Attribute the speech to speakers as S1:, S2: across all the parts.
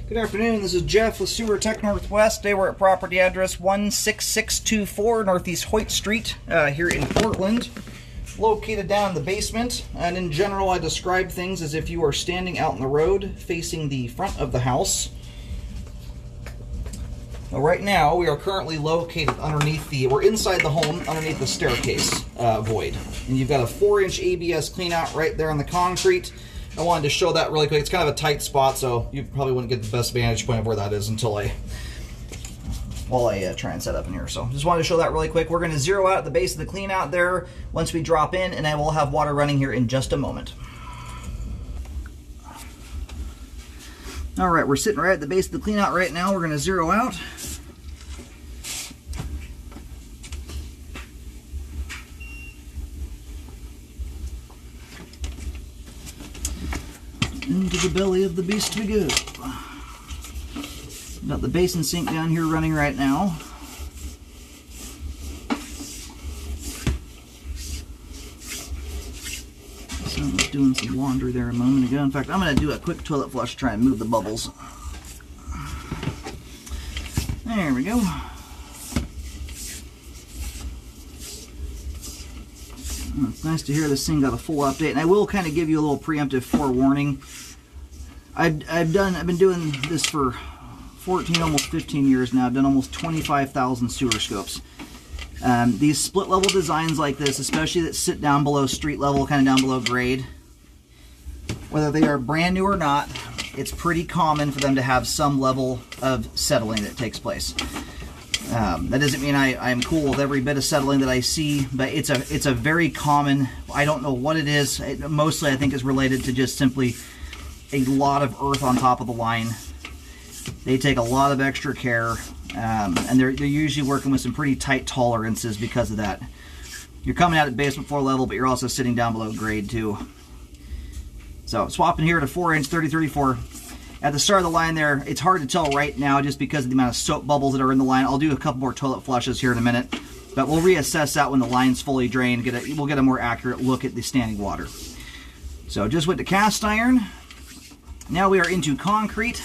S1: Good afternoon, this is Jeff with Sewer Tech Northwest. Today we're at property address 16624 Northeast Hoyt Street here in Portland. Located down in the basement, and in general I describe things as if you are standing out in the road facing the front of the house. Now, right now we are currently located underneath we're inside the home underneath the staircase void. And you've got a 4-inch ABS cleanout right there on the concrete. I wanted to show that really quick. It's kind of a tight spot, so you probably wouldn't get the best vantage point of where that is until while I try and set up in here. So just wanted to show that really quick. We're going to zero out at the base of the clean out there once we drop in, and I will have water running here in just a moment. All right, we're sitting right at the base of the clean out right now. We're going to zero out. Into the belly of the beast we go. Got the basin sink down here running right now. Someone was doing some laundry there a moment ago. In fact, I'm going to do a quick toilet flush to try and move the bubbles. There we go. It's nice to hear this thing got a full update, and I will kind of give you a little preemptive forewarning. I've been doing this for 14, almost 15 years now. I've done almost 25,000 sewer scopes. These split level designs like this, especially that sit down below street level, kind of down below grade, whether they are brand new or not, it's pretty common for them to have some level of settling that takes place. That doesn't mean I'm cool with every bit of settling that I see, but it's a very common, I don't know what it is. Mostly I think is related to just simply a lot of earth on top of the line. They take a lot of extra care, and they're usually working with some pretty tight tolerances because of that. You're coming out at basement floor level, but you're also sitting down below grade too. So swapping here to 4-inch 3034. At the start of the line there, it's hard to tell right now just because of the amount of soap bubbles that are in the line. I'll do a couple more toilet flushes here in a minute, but we'll reassess that when the line's fully drained. We'll get a more accurate look at the standing water. So just went to cast iron. Now we are into concrete.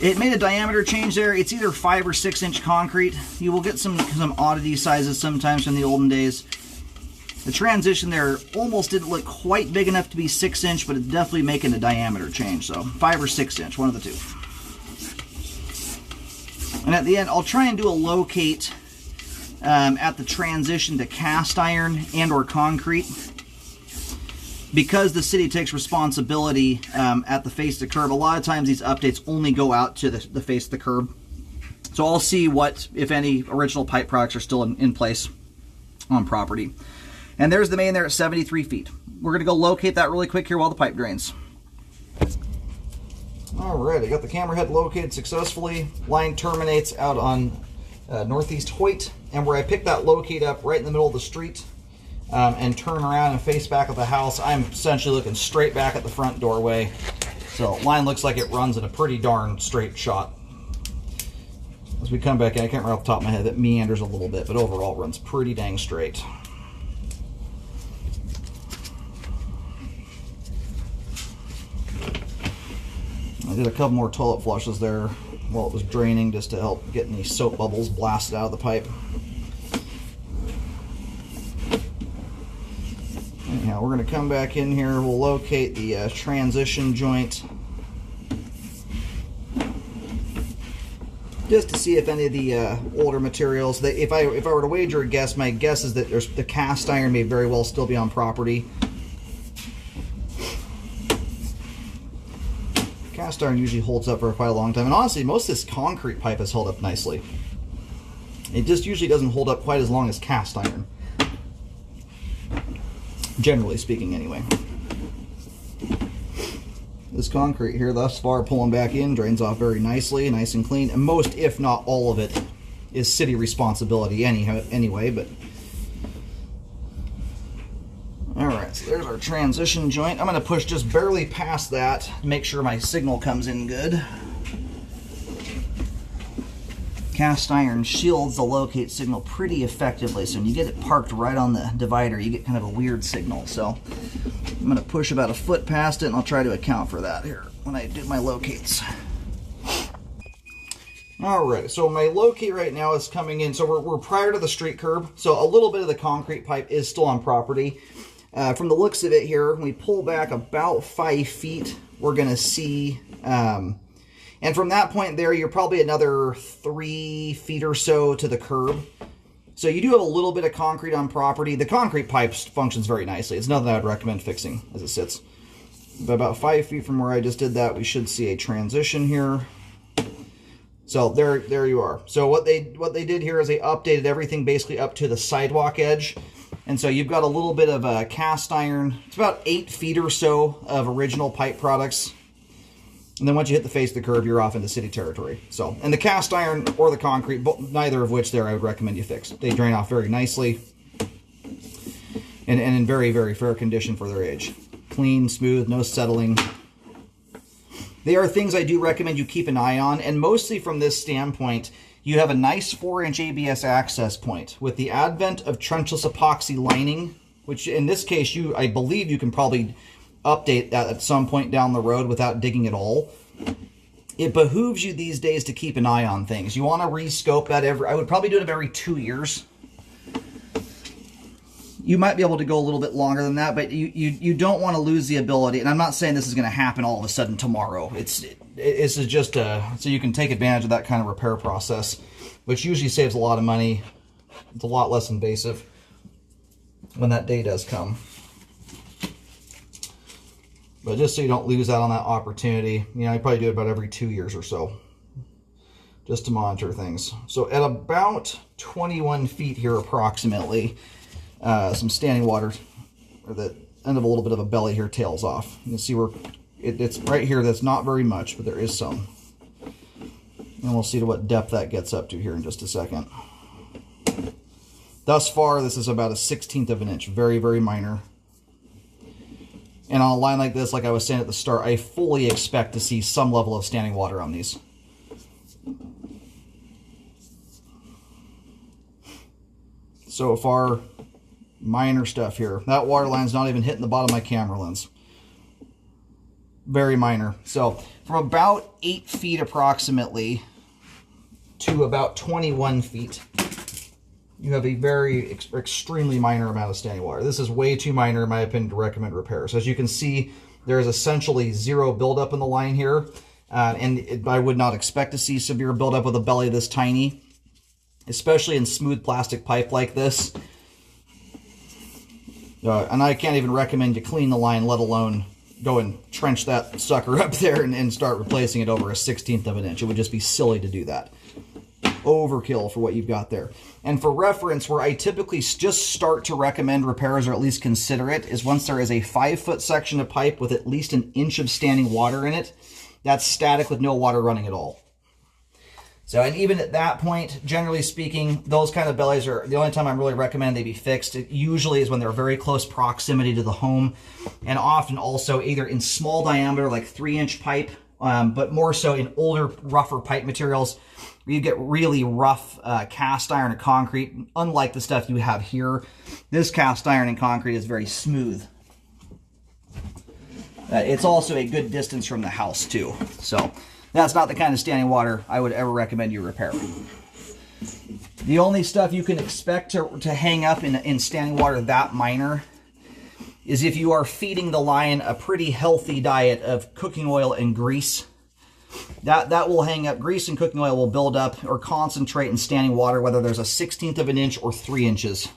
S1: It made a diameter change there. It's either 5 or 6-inch concrete. You will get some oddity sizes sometimes from the olden days. The transition there almost didn't look quite big enough to be 6-inch, but it's definitely making a diameter change. So 5 or 6-inch, one of the two. And at the end, I'll try and do a locate at the transition to cast iron and or concrete. Because the city takes responsibility at the face of the curb, a lot of times these updates only go out to the face of the curb. So I'll see what, if any, original pipe products are still in place on property. And there's the main there at 73 feet. We're going to go locate that really quick here while the pipe drains. Alright, I got the camera head located successfully. Line terminates out on Northeast Hoyt. And where I picked that locate up right in the middle of the street and turn around and face back at the house, I'm essentially looking straight back at the front doorway. So line looks like it runs in a pretty darn straight shot. As we come back in, I can't remember off the top of my head, that meanders a little bit, but overall runs pretty dang straight. I did a couple more toilet flushes there while it was draining just to help get any soap bubbles blasted out of the pipe. Anyhow, we're going to come back in here. We'll locate the transition joint just to see if any of the older materials, if I were to wager a guess, my guess is that the cast iron may very well still be on property. Cast iron usually holds up for quite a long time, and honestly most of this concrete pipe has held up nicely. It just usually doesn't hold up quite as long as cast iron, generally speaking anyway. This concrete here thus far pulling back in drains off very nicely, nice and clean, and most if not all of it is city responsibility anyway, but alright, so there's our transition joint. I'm going to push just barely past that to make sure my signal comes in good. Cast iron shields the locate signal pretty effectively, so when you get it parked right on the divider, you get kind of a weird signal. So I'm going to push about a foot past it, and I'll try to account for that here when I do my locates. Alright, so my locate right now is coming in. So we're prior to the street curb. So a little bit of the concrete pipe is still on property. From the looks of it here, when we pull back about 5 feet, we're going to see, and from that point there, you're probably another 3 feet or so to the curb. So you do have a little bit of concrete on property. The concrete pipe functions very nicely. It's nothing I would recommend fixing as it sits. But about 5 feet from where I just did that, we should see a transition here. So there you are. So what they did here is they updated everything basically up to the sidewalk edge. And so you've got a little bit of a cast iron. It's about 8 feet or so of original pipe products. And then once you hit the face of the curb, you're off into city territory. So, and the cast iron or the concrete, neither of which there I would recommend you fix. They drain off very nicely and in very, very fair condition for their age. Clean, smooth, no settling. They are things I do recommend you keep an eye on, and mostly from this standpoint, you have a nice 4-inch ABS access point. With the advent of trenchless epoxy lining, which in this case, I believe you can probably update that at some point down the road without digging at all. It behooves you these days to keep an eye on things. You want to rescope that I would probably do it every 2 years. You might be able to go a little bit longer than that, but you don't want to lose the ability. And I'm not saying this is going to happen all of a sudden tomorrow. This is just so you can take advantage of that kind of repair process, which usually saves a lot of money. It's a lot less invasive when that day does come. But just so you don't lose out on that opportunity, I probably do it about every 2 years or so, just to monitor things. So at about 21 feet here approximately, some standing water, or the end of a little bit of a belly here tails off. You can see where it's right here. That's not very much, but there is some. And we'll see to what depth that gets up to here in just a second. Thus far, this is about a 1/16 of an inch. Very, very minor. And on a line like this, like I was saying at the start, I fully expect to see some level of standing water on these. So far, minor stuff here. That water line's not even hitting the bottom of my camera lens. Very minor. So from about 8 feet approximately to about 21 feet, you have a very extremely minor amount of standing water. This is way too minor, in my opinion, to recommend repairs. As you can see, there is essentially zero buildup in the line here, I would not expect to see severe buildup with a belly this tiny, especially in smooth plastic pipe like this. And I can't even recommend you clean the line, let alone go and trench that sucker up there and start replacing it over a 1/16 of an inch. It would just be silly to do that. Overkill for what you've got there. And for reference, where I typically just start to recommend repairs, or at least consider it, is once there is a 5-foot section of pipe with at least an inch of standing water in it. That's static with no water running at all. So, and even at that point, generally speaking, those kind of bellies are the only time I really recommend they be fixed. It usually is when they're very close proximity to the home, and often also either in small diameter, like 3-inch pipe, but more so in older, rougher pipe materials, where you get really rough cast iron and concrete. Unlike the stuff you have here, this cast iron and concrete is very smooth. It's also a good distance from the house too, so that's not the kind of standing water I would ever recommend you repair. The only stuff you can expect to hang up in standing water that minor is if you are feeding the lion a pretty healthy diet of cooking oil and grease. That will hang up. Grease and cooking oil will build up or concentrate in standing water, whether there's a 1/16 of an inch or 3 inches.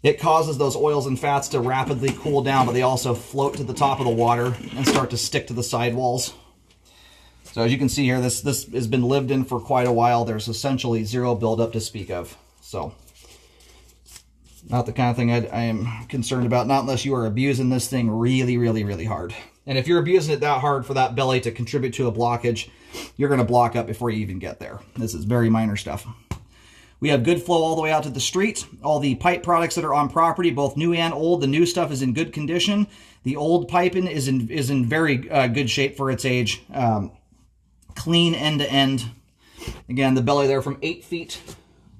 S1: It causes those oils and fats to rapidly cool down, but they also float to the top of the water and start to stick to the sidewalls. So as you can see here, this has been lived in for quite a while. There's essentially zero buildup to speak of. So not the kind of thing I am concerned about, not unless you are abusing this thing really, really, really hard. And if you're abusing it that hard for that belly to contribute to a blockage, you're going to block up before you even get there. This is very minor stuff. We have good flow all the way out to the street. All the pipe products that are on property, both new and old, the new stuff is in good condition. The old piping is in very good shape for its age. Clean end to end. Again, the belly there from 8 feet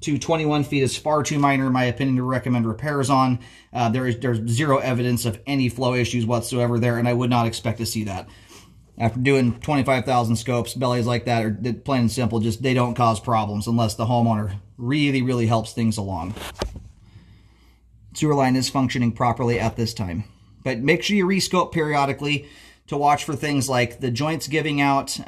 S1: to 21 feet is far too minor, in my opinion, to recommend repairs on. There's zero evidence of any flow issues whatsoever there, and I would not expect to see that. After doing 25,000 scopes, bellies like that are plain and simple, just they don't cause problems unless the homeowner really, really helps things along. Sewer line is functioning properly at this time. But make sure you rescope periodically to watch for things like the joints giving out,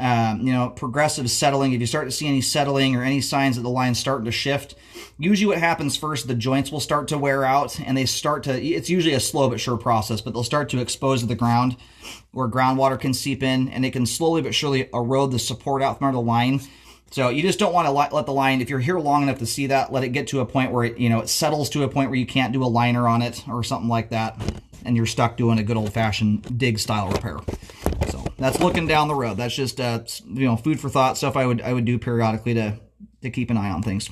S1: progressive settling. If you start to see any settling or any signs that the line's starting to shift, usually what happens first, the joints will start to wear out and they start to, it's usually a slow but sure process, but they'll start to expose to the ground where groundwater can seep in, and it can slowly but surely erode the support out from under the line. So you just don't want to let the line, if you're here long enough to see that, let it get to a point where it settles to a point where you can't do a liner on it or something like that, and you're stuck doing a good old-fashioned dig style repair. So that's looking down the road. That's just food for thought, stuff I would do periodically to keep an eye on things.